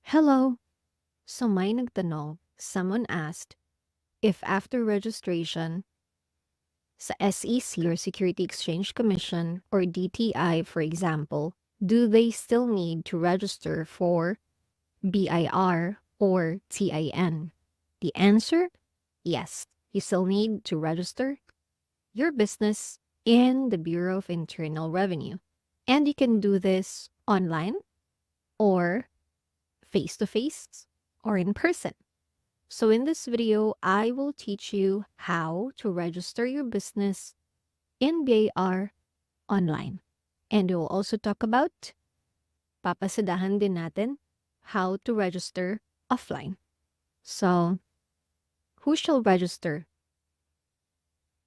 Hello. So may nagtanong, someone asked, if after registration sa SEC or Security Exchange Commission or DTI, for example, do they still need to register for BIR or TIN? The answer, yes. You still need to register your business in the Bureau of Internal Revenue. And you can do this online or face-to-face or in person. So in this video, I will teach you how to register your business in BAR online. And we will also talk about, papasadahan din natin, how to register offline. So, who shall register?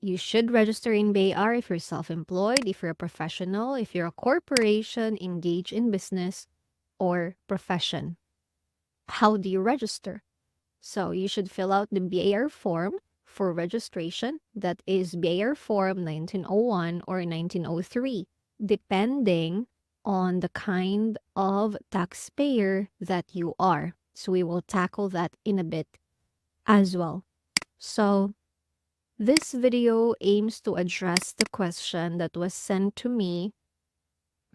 You should register in BAR if you're self-employed, if you're a professional, if you're a corporation engaged in business, or profession. How do you register? So you should fill out the BAR form for registration. That is BAR form 1901 or 1903, depending on the kind of taxpayer that you are. So we will tackle that in a bit as well. So this video aims to address the question that was sent to me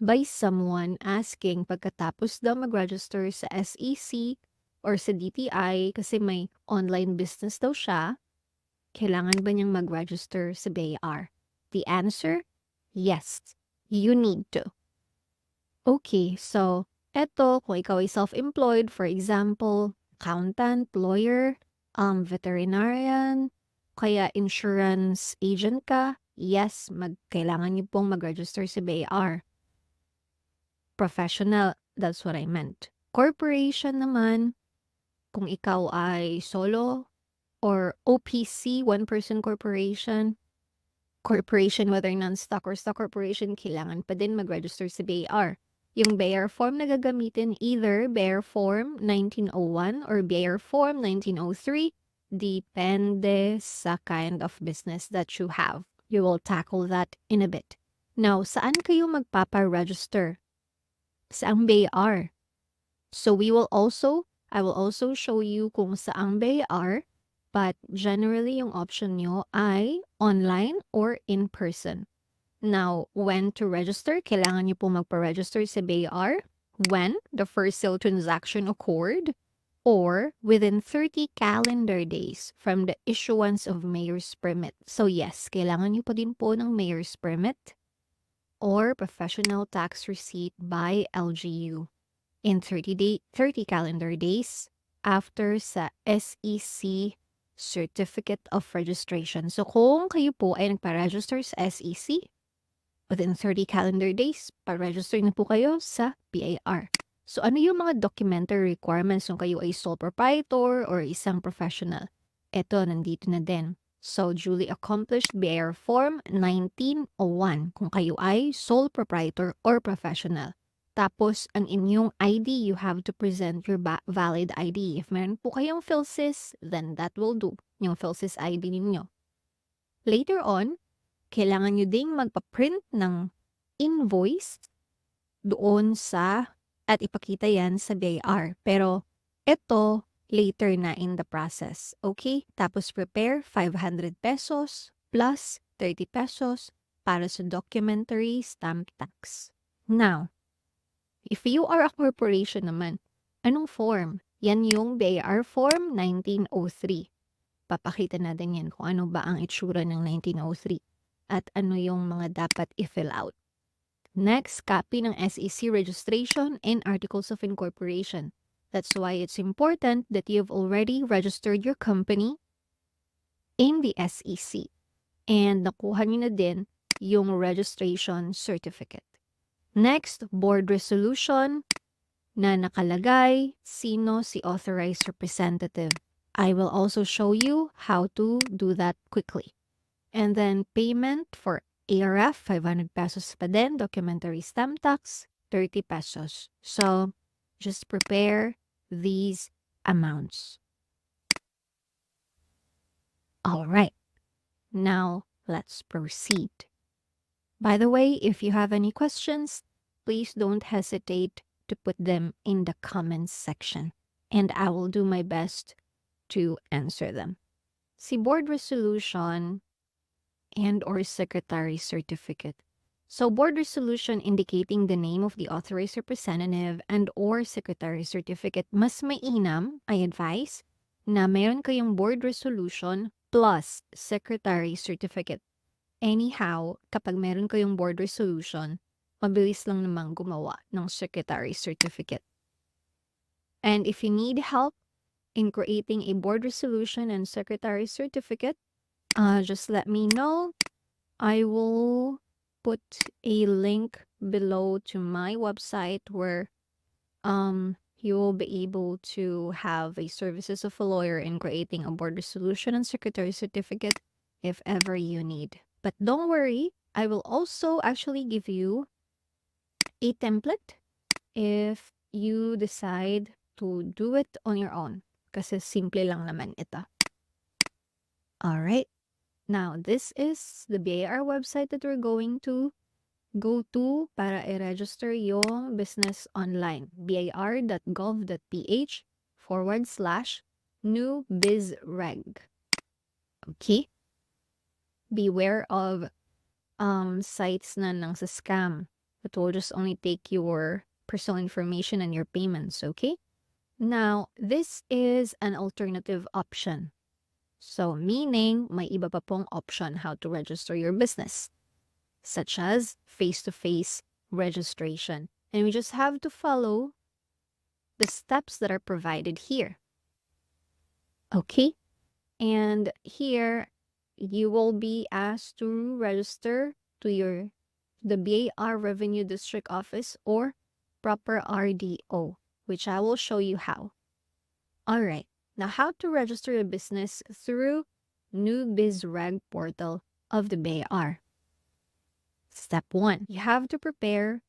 by someone asking pagkatapos daw mag-register sa SEC or sa DTI kasi may online business daw siya, kailangan ba niyang mag-register sa BAR? The answer, yes, you need to. Okay, so eto, kung ikaw ay self-employed, for example, accountant, lawyer, veterinarian, kaya insurance agent ka, yes, kailangan niyo pong mag-register sa BAR. Professional, that's what I meant. Corporation naman, kung ikaw ay solo or OPC, one-person corporation, whether non-stock or stock corporation, kailangan pa din mag-register sa BAR. Yung BAR form na gagamitin, either BAR form 1901 or BAR form 1903, depende sa kind of business that you have. You will tackle that in a bit. Now, saan kayo magpapa-register? Saang BAR? So I will also show you kung saang BAR, but generally yung option nyo ay online or in person. Now, when to register? Kailangan nyo po magpa-register sa BAR when the first sale transaction occurred or within 30 calendar days from the issuance of mayor's permit. So yes, kailangan nyo pa din po ng mayor's permit or professional tax receipt by LGU in 30 calendar days after sa SEC Certificate of Registration. So kung kayo po ay nagpa-register sa SEC, within 30 calendar days, pa-register na po kayo sa BAR. So ano yung mga documentary requirements kung kayo ay sole proprietor or isang professional? Ito, nandito na din. So, duly accomplished BAR Form 1901 kung kayo ay sole proprietor or professional. Tapos, ang inyong ID, you have to present your valid ID. If meron po kayong PhilSys, then that will do, yung PhilSys ID ninyo. Later on, kailangan nyo ding magpa-print ng invoice doon at ipakita yan sa BAR. Pero, ito, later na in the process. Okay? Tapos prepare 500 pesos plus 30 pesos para sa documentary stamp tax. Now, if you are a corporation naman, anong form? Yan yung BAR Form 1903. Papakita natin yan kung ano ba ang itsura ng 1903 at ano yung mga dapat i-fill out. Next, copy ng SEC registration and articles of incorporation. That's why it's important that you've already registered your company in the SEC. And nakuha nyo na din yung registration certificate. Next, board resolution na nakalagay sino si authorized representative. I will also show you how to do that quickly. And then payment for ARF, 500 pesos pa din. Documentary stamp tax, 30 pesos. So, just prepare these amounts. All right. Now, let's proceed. By the way, if you have any questions, please don't hesitate to put them in the comments section, and I will do my best to answer them. Si board resolution and or secretary certificate. So board resolution indicating the name of the authorized representative and or secretary certificate, mas mainam, I advise, na mayroon kayong board resolution plus secretary certificate. Anyhow, kapag meron kayong board resolution, mabilis lang namang gumawa ng secretary certificate. And if you need help in creating a board resolution and secretary certificate, just let me know. I will put a link below to my website where you will be able to have a services of a lawyer in creating a board resolution and secretary certificate if ever you need. But don't worry, I will also actually give you a template if you decide to do it on your own. Kasi simple lang naman ito. Alright. Now, this is the BAR website that we're going to go to para i-register yung business online. bar.gov.ph/newbizreg. Okay? Beware of sites na nang sa scam. It will just only take your personal information and your payments, okay? Now, this is an alternative option. So, meaning, may iba pa pong option how to register your business, such as face-to-face registration. And we just have to follow the steps that are provided here. Okay? And here, you will be asked to register to the BAR Revenue District Office or proper RDO, which I will show you how. All right. Now, how to register your business through New BizReg portal of the BAR. Step 1. You have to prepare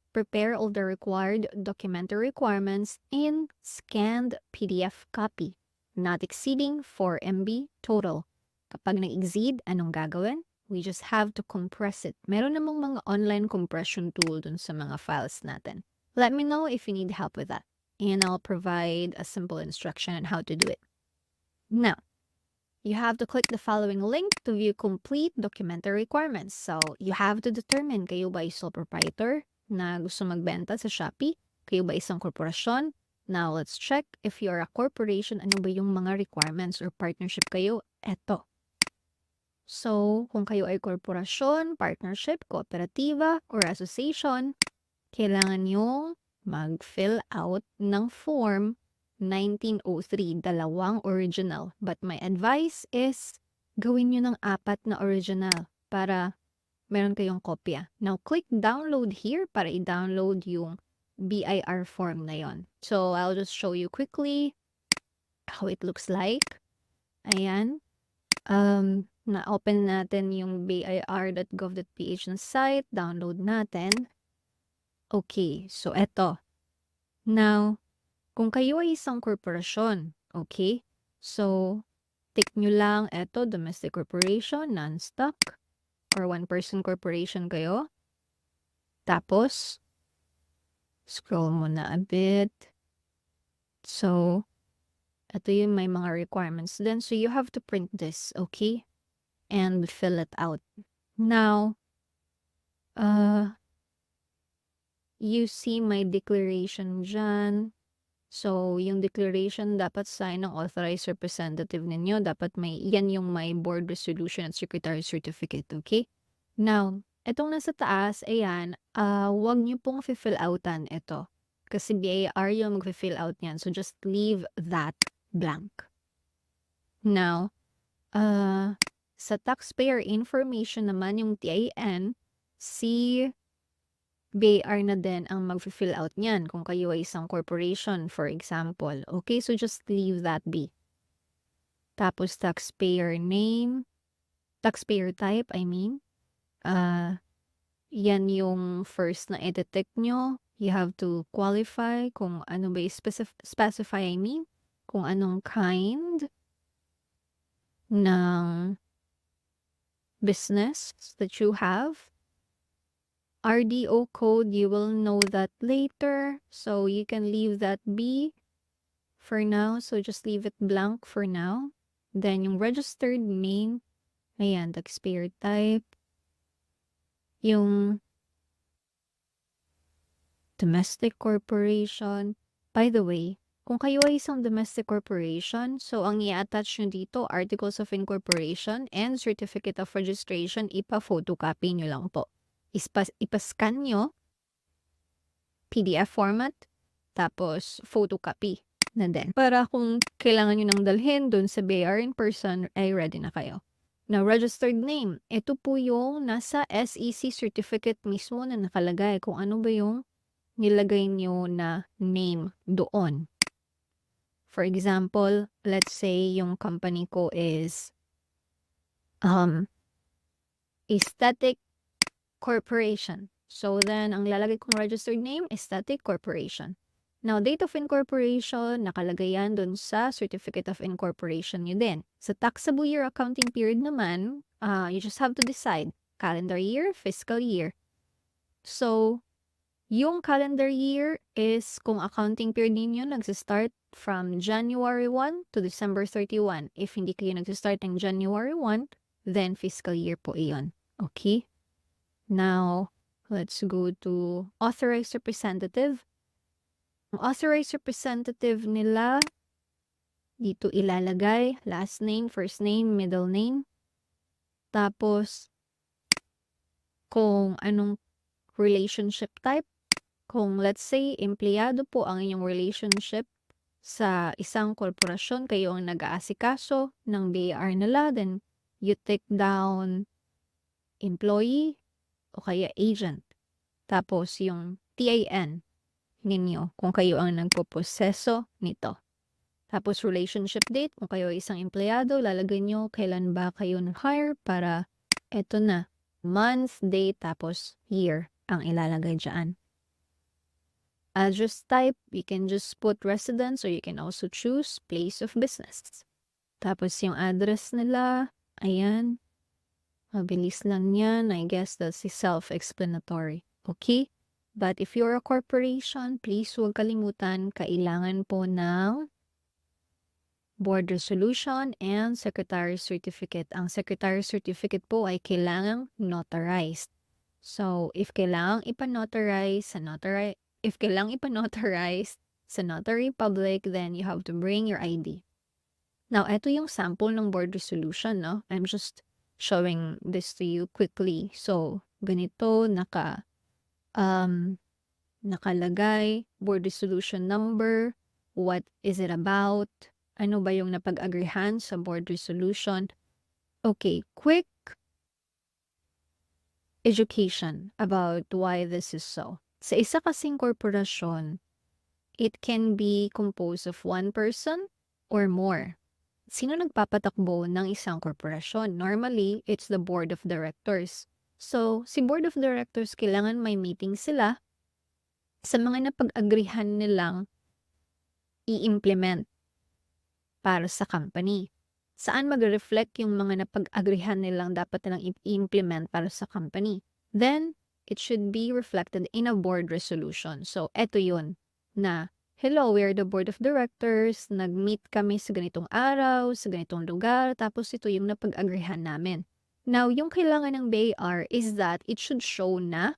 all the required documentary requirements in scanned PDF copy, not exceeding 4 MB total. Kapag nag-exceed, anong gagawin? We just have to compress it. Meron namang mga online compression tool dun sa mga files natin. Let me know if you need help with that, and I'll provide a simple instruction on how to do it. Now, you have to click the following link to view complete documentary requirements. So, you have to determine kayo ba sole proprietor na gusto magbenta sa Shopee? Kayo ba isang korporasyon? Now, let's check if you're a corporation, ano ba yung mga requirements or partnership kayo? Eto. So, kung kayo ay korporasyon, partnership, kooperatiba, or association, kailangan yung mag-fill out ng form 1903, dalawang original. But my advice is, gawin nyo ng 4 na original para meron kayong kopya. Now, click download here para i-download yung BIR form na yon. So, I'll just show you quickly how it looks like. Ayan. Na-open natin yung bir.gov.ph na site. Download natin. Okay, so eto. Now, kung kayo ay isang korporasyon, okay? So, tick nyo lang eto, domestic corporation, non-stock, or one-person corporation kayo. Tapos, scroll mo na a bit. So, ito yung may mga requirements din. So, you have to print this, okay? And fill it out. Now, you see my declaration dyan. So, yung declaration dapat sign ng authorized representative ninyo. Dapat yan yung may board resolution at secretary certificate, okay? Now, itong nasa taas, ayan, wag nyo pong fill outan ito. Kasi BAR yung mag-fill out niyan. So, just leave that blank. Now, sa taxpayer information naman, yung TIN, si BAR na din ang mag-fill out niyan kung kayo ay isang corporation, for example. Okay, so just leave that be. Tapos taxpayer name, taxpayer type, I mean. Yan yung first na i-detect nyo. You have to qualify kung ano ba specify, I mean, kung anong kind ng business that you have. RDO code, you will know that later. So you can leave that be for now. So just leave it blank for now. Then yung registered name, ayan, taxpayer type. Yung domestic corporation. By the way, kung kayo ay isang domestic corporation, so ang i-attach nyo dito, Articles of Incorporation and Certificate of Registration, ipa-photocopy nyo lang po. Ipascan nyo, PDF format, tapos photocopy na din. Para kung kailangan nyo nang dalhin dun sa BIR in person, ay ready na kayo. Now, registered name. Ito po yung nasa SEC certificate mismo na nakalagay kung ano ba yung nilagay nyo na name doon. For example, let's say yung company ko is Aesthetic Corporation. So then, ang lalagay kong registered name, Aesthetic Corporation. Now, date of incorporation, nakalagay yan dun sa Certificate of Incorporation nyo din. Sa taxable year accounting period naman, you just have to decide, calendar year, fiscal year. So, yung calendar year is kung accounting period ninyo nagsistart from January 1 to December 31. If hindi kayo nagsistart ng January 1, then fiscal year po iyon. Okay? Now, let's go to authorized representative. Ang authorized representative nila, dito ilalagay last name, first name, middle name. Tapos, kung anong relationship type. Kung let's say, empleyado po ang inyong relationship sa isang korporasyon, kayo ang nag-aasikaso ng BAR nila, then you take down employee o kaya agent. Tapos yung TIN ninyo kung kayo ang nagpoproseso nito. Tapos relationship date, kung kayo ay isang empleyado, lalagay nyo kailan ba kayo na-hire para eto na, month, date, tapos year ang ilalagay dyan. Address type, you can just put residence or you can also choose place of business. Tapos yung address nila, ayan. Mabilis lang yan. I guess that's self-explanatory. Okay? But if you're a corporation, please huwag kalimutan, kailangan po ng board resolution and secretary certificate. Ang secretary certificate po ay kailangang notarized. So, if kailangang ipanotarize sa notary public, then you have to bring your ID. Now, ito yung sample ng board resolution, no? I'm just showing this to you quickly. So, ganito, nakalagay, board resolution number, what is it about, ano ba yung napag-agrihan sa board resolution. Okay, quick education about why this is so. Sa isa kasing korporasyon, it can be composed of one person or more. Sino nagpapatakbo ng isang korporasyon? Normally, it's the board of directors. So, si board of directors, kailangan may meeting sila sa mga napag-agrihan nilang i-implement para sa company. Saan mag-reflect yung mga napag-agrihan nilang dapat nilang i-implement para sa company? Then, it should be reflected in a board resolution. So, eto yun na, hello, we are the board of directors, nag-meet kami sa ganitong araw, sa ganitong lugar, tapos ito yung napag-agrihan namin. Now, yung kailangan ng BAR is that it should show na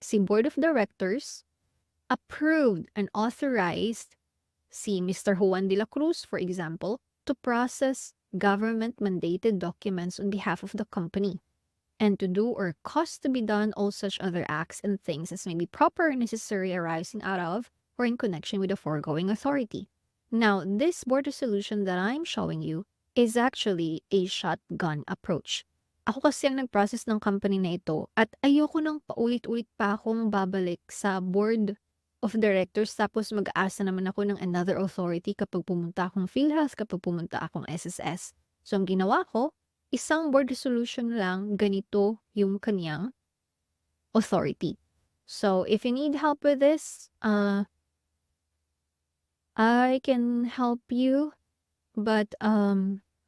si board of directors approved and authorized si Mr. Juan de la Cruz, for example, to process government-mandated documents on behalf of the company, and to do or cause to be done all such other acts and things as may be proper and necessary arising out of or in connection with the foregoing authority. Now, this board resolution that I'm showing you is actually a shotgun approach. Ako kasi ang nag-process ng company na ito at ayoko nang paulit-ulit pa akong babalik sa board of directors tapos mag-aasa naman ako ng another authority kapag pumunta akong PhilHealth, kapag pumunta akong SSS. So, ang ginawa ko, isang board resolution lang, ganito yung kanyang authority. So, if you need help with this, I can help you, but,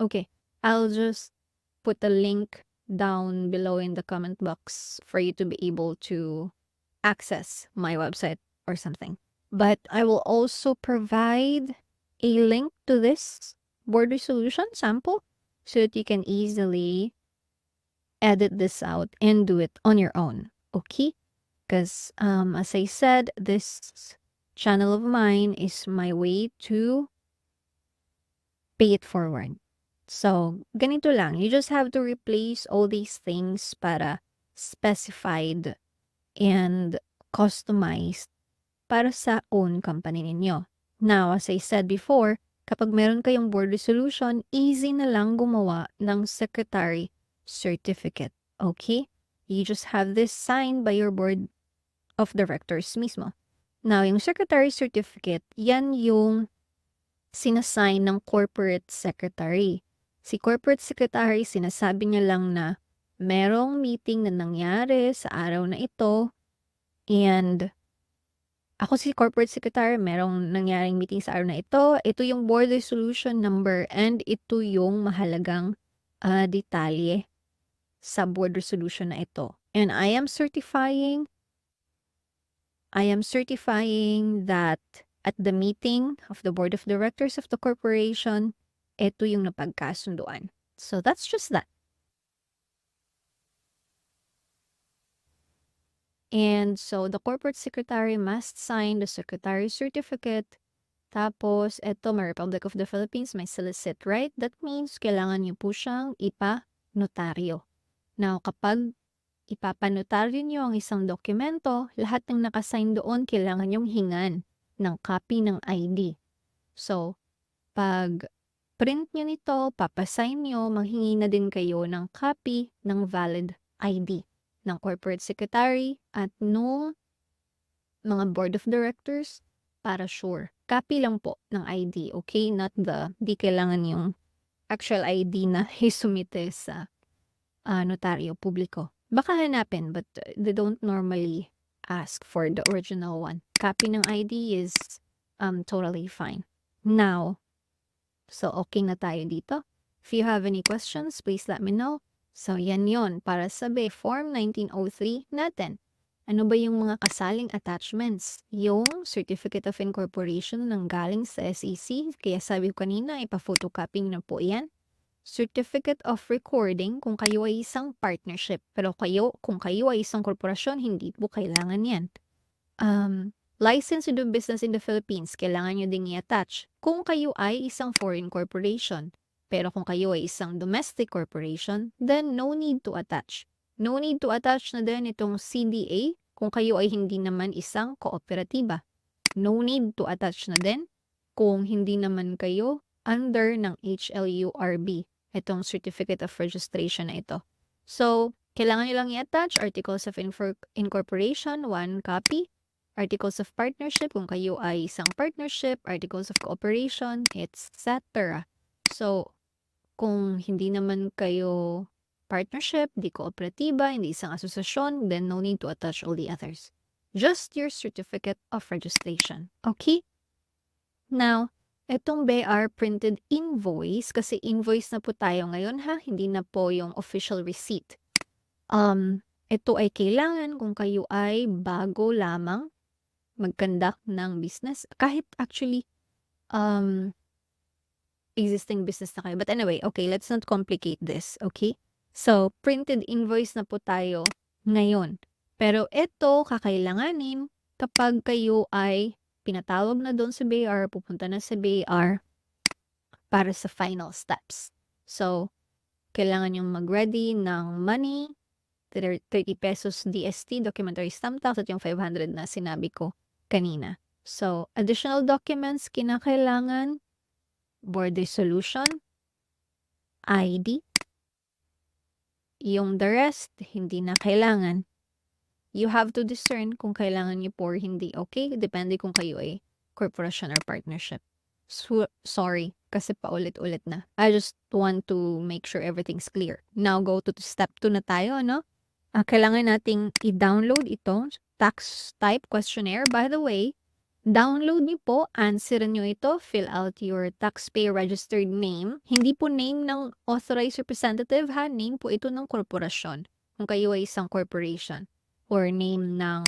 okay, I'll just put a link down below in the comment box for you to be able to access my website or something. But I will also provide a link to this board resolution sample so that you can easily edit this out and do it on your own. Okay? Because as I said, this channel of mine is my way to pay it forward. So, ganito lang. You just have to replace all these things para specified and customized para sa own company ninyo. Now, as I said before, kapag meron kayong board resolution, easy na lang gumawa ng secretary certificate. Okay? You just have this signed by your board of directors mismo. Now, yung secretary certificate, yan yung sinasign ng corporate secretary. Si corporate secretary, sinasabi niya lang na merong meeting na nangyari sa araw na ito and ako si corporate secretary, merong nangyaring meeting sa araw na ito. Ito yung board resolution number and ito yung mahalagang detalye sa board resolution na ito. And I am certifying that at the meeting of the board of directors of the corporation, ito yung napagkasunduan. So that's just that. And so the corporate secretary must sign the secretary certificate. Tapos, eto, may Republic of the Philippines, may solicit right. That means, kailangan niyo po siyang ipa-notaryo. Now, kapag ipapanotaryo niyo ang isang dokumento, lahat ng nakasign doon, kailangan niyong hingan ng copy ng ID. So, pag print niyo nito, papasign niyo, manghingi na din kayo ng copy ng valid ID ng corporate secretary at nung mga board of directors para sure. Copy lang po ng ID, okay? Not di kailangan yung actual ID na isumite sa notaryo publiko. Baka hanapin, but they don't normally ask for the original one. Copy ng ID is totally fine. Now, so okay na tayo dito. If you have any questions, please let me know. So, yan yon para sa Form 1903 natin. Ano ba yung mga kasaling attachments? Yung Certificate of Incorporation ng galing sa SEC, kaya sabi ko kanina, ipa-photocopy na po yan. Certificate of Recording kung kayo ay isang partnership. Pero kung kayo ay isang korporasyon, hindi po kailangan yan. License to do business in the Philippines, kailangan nyo ding i-attach. Kung kayo ay isang foreign corporation. Pero kung kayo ay isang domestic corporation, then no need to attach. No need to attach na din itong CDA kung kayo ay hindi naman isang kooperatiba. No need to attach na din kung hindi naman kayo under ng HLURB, itong Certificate of Registration na ito. So, kailangan nyo lang i-attach Articles of Incorporation, 1 copy. Articles of Partnership, kung kayo ay isang partnership, Articles of Cooperation, etc. So, kung hindi naman kayo partnership, di kooperatiba, hindi isang asosasyon, then no need to attach all the others. Just your certificate of registration. Okay? Now, itong BR printed invoice, kasi invoice na po tayo ngayon ha, hindi na po yung official receipt. Ito ay kailangan kung kayo ay bago lamang mag-conduct ng business. Kahit actually, existing business na kayo. But anyway, okay, let's not complicate this, okay? So, printed invoice na po tayo ngayon. Pero ito, kakailanganin kapag kayo ay pinatawag na doon sa BAR, pupunta na sa BAR para sa final steps. So, kailangan yung mag-ready ng money, 30 pesos DST, documentary stamp tax, at yung 500 na sinabi ko kanina. So, additional documents kinakailangan, board resolution, ID, yung the rest, hindi na kailangan. You have to discern kung kailangan niyo po or hindi, okay? Depende kung kayo ay corporation or partnership. So, sorry, kasi paulit-ulit na. I just want to make sure everything's clear. Now, go to step 2 na tayo, no? Kailangan nating i-download ito, tax type questionnaire. By the way, Download niyo po, answeran niyo ito, fill out your taxpayer registered name. Hindi po name ng authorized representative ha, name po ito ng korporasyon. Kung kayo ay isang corporation or name ng,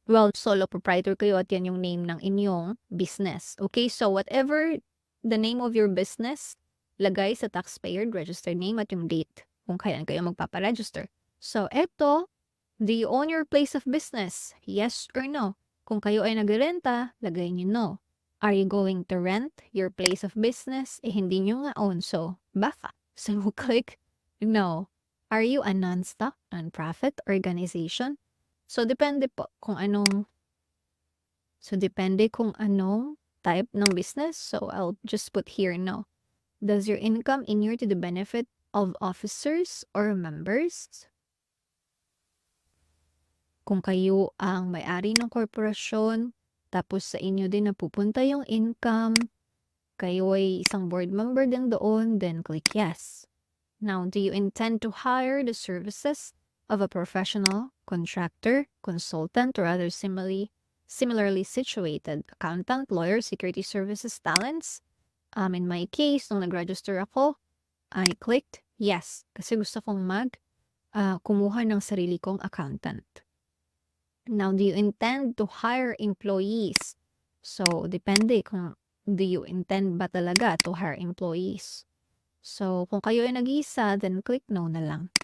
well, solo proprietor kayo at yan yung name ng inyong business. Okay, so whatever the name of your business, lagay sa taxpayer registered name at yung date kung kailan kayo magpaparegister. So eto, do you own your place of business? Yes or no? Kung kayo ay nagrerenta, lagay niyo no. Are you going to rent your place of business? Eh, hindi niyo nga own, so baka. So, click no. Are you a non-stock, non-profit organization? So, depende po kung anong type ng business. So, I'll just put here no. Does your income inure to the benefit of officers or members? Kung kayo ang may-ari ng korporasyon, tapos sa inyo din napupunta yung income, kayo ay isang board member din doon, then click yes. Now, do you intend to hire the services of a professional, contractor, consultant, or other similarly situated accountant, lawyer, security services talents? In my case, nung nag-register ako, I clicked yes kasi gusto kong kumuha ng sarili kong accountant. Now, do you intend to hire employees? So, depende kung do you intend ba talaga to hire employees. So, kung kayo ay nag-iisa, then click no na lang.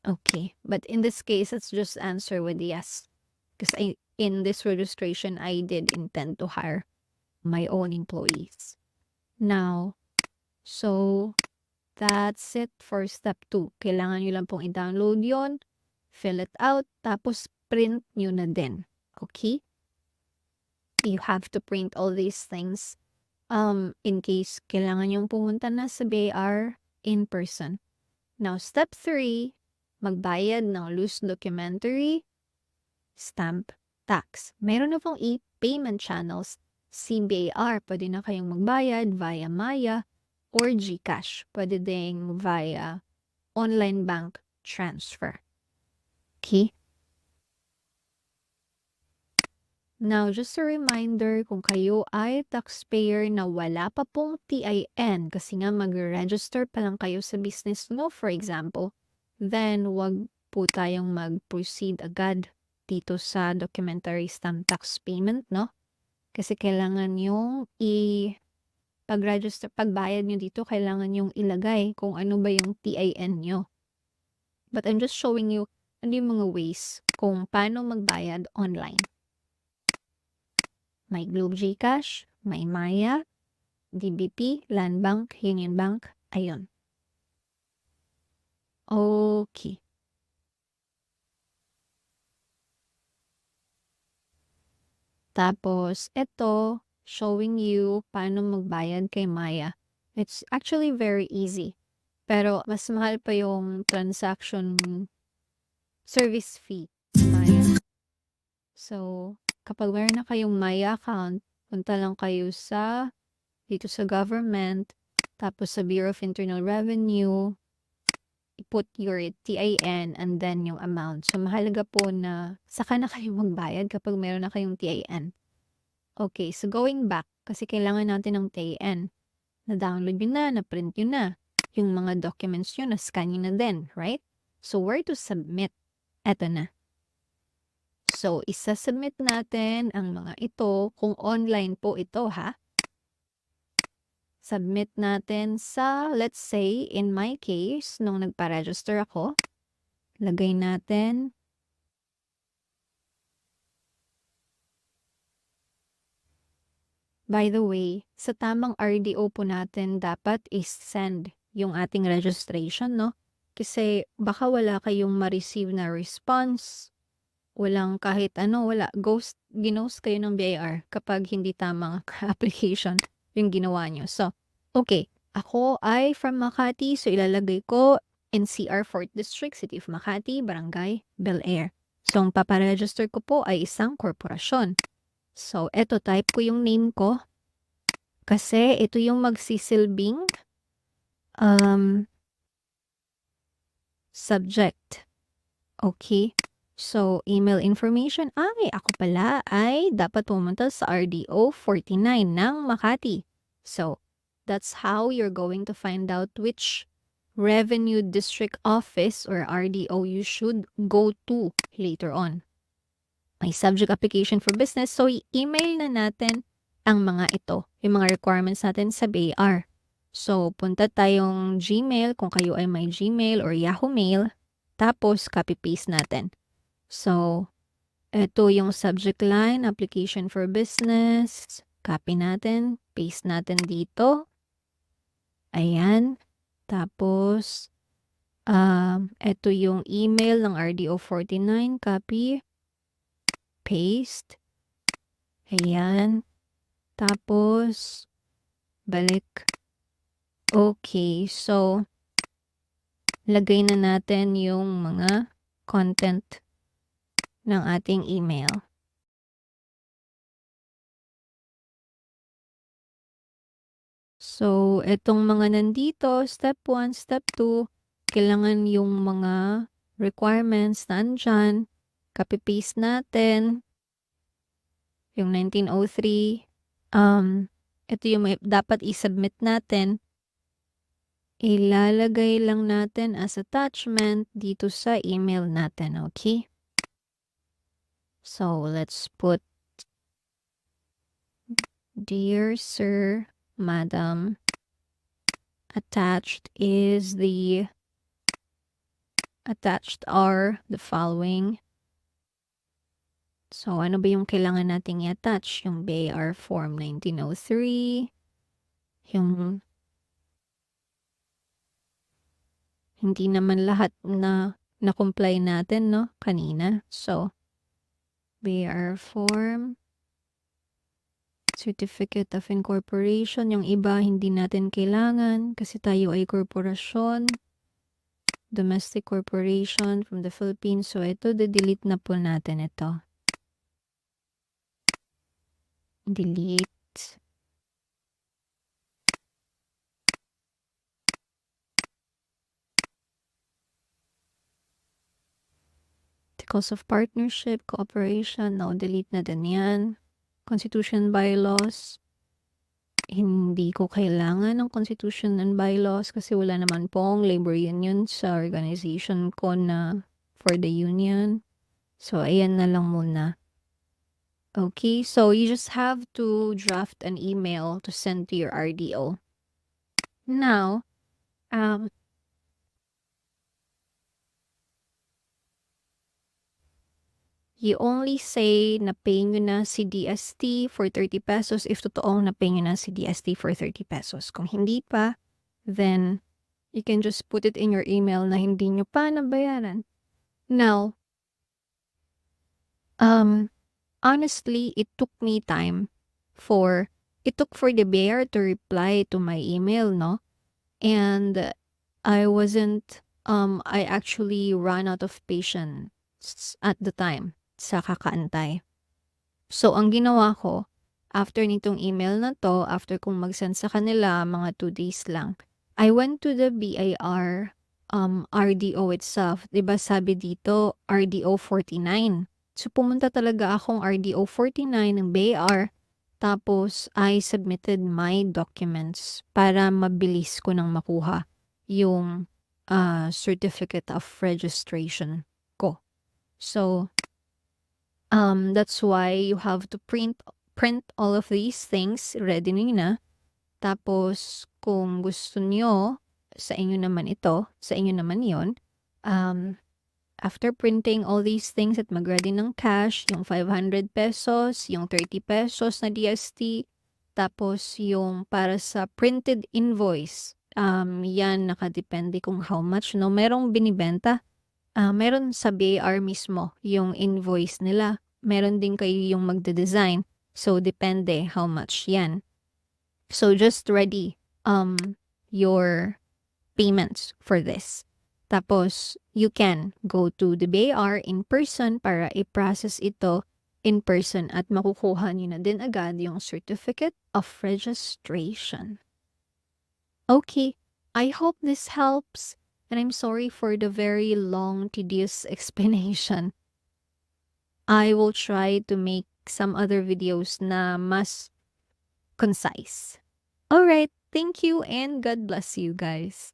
Okay, but in this case, let's just answer with yes. Because in this registration, I did intend to hire my own employees. Now, so that's it for step 2. Kailangan nyo lang pong i-download yon, fill it out, tapos print nyo na din. Okay? You have to print all these things in case kailangan yung pumunta na sa BIR in person. Now, step 3, magbayad ng loose documentary stamp tax. Meron na pong e-payment channels. CBAR, pwede na kayong magbayad via Maya or GCash. Pwede ding via online bank transfer. Okay? Now, just a reminder, kung kayo ay taxpayer na wala pa pong TIN, kasi nga mag-register pa lang kayo sa business mo, for example, then wag po tayong mag-proceed agad dito sa documentary stamp tax payment, no? Kasi kailangan yung pag-register, pagbayad nyo dito, kailangan yung ilagay kung ano ba yung TIN nyo. But I'm just showing you ano yung mga ways kung paano magbayad online. May Globe GCash, may Maya, DBP, Land Bank, Union Bank, ayun. Okay. Tapos, ito, showing you paano magbayad kay Maya. It's actually very easy. Pero, mas mahal pa yung transaction service fee sa Maya. So, kapag meron na kayong Maya account, punta lang kayo dito sa government, tapos sa Bureau of Internal Revenue, i-put your TIN and then yung amount. So, mahalaga po na saka na kayo magbayad kapag meron na kayong TIN. Okay, so going back, kasi kailangan natin ng TIN. Na-download nyo na, na-print nyo na. Yung mga documents nyo, na-scan nyo na din, right? So, where to submit? Eto na. So, isa-submit natin ang mga ito kung online po ito, ha? Submit natin sa, let's say, in my case, nung nagpa-register ako, lagay natin by the way, sa tamang RDO po natin dapat is send yung ating registration, no? Kasi baka wala kayong ma-receive na response, walang kahit ano, ginost kayo ng BIR kapag hindi tamang application yung ginawa nyo. So, okay, ako ay from Makati, so ilalagay ko NCR 4th District, City of Makati, Barangay Bel Air. So, ang paparegister ko po ay isang korporasyon. So, eto, type ko yung name ko. Kasi ito yung magsisilbing subject. Okay? So, email information, ay ako pala ay dapat pumunta sa RDO 49 ng Makati. So, that's how you're going to find out which revenue district office or RDO you should go to later on. May subject application for business, so i-email na natin ang mga ito, yung mga requirements natin sa BAR. So, punta tayong Gmail kung kayo ay may Gmail or Yahoo Mail, tapos copy-paste natin. So, ito yung subject line, application for business. Copy natin, paste natin dito. Ayan. Tapos, ito yung email ng RDO 49, copy, paste. Ayan. Tapos, balik. Okay, so, lagay na natin yung mga content ng ating email. So, itong mga nandito, step 1, step 2, kailangan yung mga requirements na andyan, copy-paste natin, yung 1903, ito yung dapat i-submit natin, ilalagay lang natin as attachment dito sa email natin, okay? So, let's put, Dear Sir, Madam, attached are the following. So, ano ba yung kailangan nating i-attach? Yung BAR Form 1903, yung hindi naman lahat na comply natin, no? Kanina. So, BAR Form, Certificate of Incorporation. Yung iba, hindi natin kailangan kasi tayo ay korporasyon. Domestic corporation from the Philippines. So, ito, delete na po natin ito. Delete. Articles of partnership, cooperation, no, delete na din yan. Constitution bylaws. Hindi ko kailangan ng constitution and bylaws kasi wala naman pong labor union sa organization ko na for the union. So, ayan na lang muna. Okay, so you just have to draft an email to send to your RDO. Now, you only say na pay nyo na si DST for 30 pesos if totoong na pay nyo na si DST for 30 pesos. Kung hindi pa, then you can just put it in your email na hindi nyo pa nabayaran. Now, honestly, it took for the bear to reply to my email, no? And I actually ran out of patience at the time sa kakaantay. So, ang ginawa ko, after nitong email na to, after kong mag-send sa kanila, mga 2 days lang, I went to the BIR RDO itself. Diba sabi dito, RDO 49. So, pumunta talaga akong RDO 49 ng BIR. Tapos, I submitted my documents para mabilis ko nang makuha yung certificate of registration ko. So, that's why you have to print all of these things, ready nyo na. Tapos, kung gusto nyo, sa inyo naman yon. After printing all these things at mag-ready ng cash, yung 500 pesos, yung 30 pesos na DST, tapos yung para sa printed invoice, yan nakadepende kung how much, no? Merong binibenta. Meron sa BAR mismo yung invoice nila. Meron din kayo yung magde-design. So, depende how much yan. So, just ready your payments for this. Tapos, you can go to the BAR in person para i-process ito in person at makukuha niyo na din agad yung certificate of registration. Okay, I hope this helps. And I'm sorry for the very long, tedious explanation. I will try to make some other videos na mas concise. Alright, thank you and God bless you guys.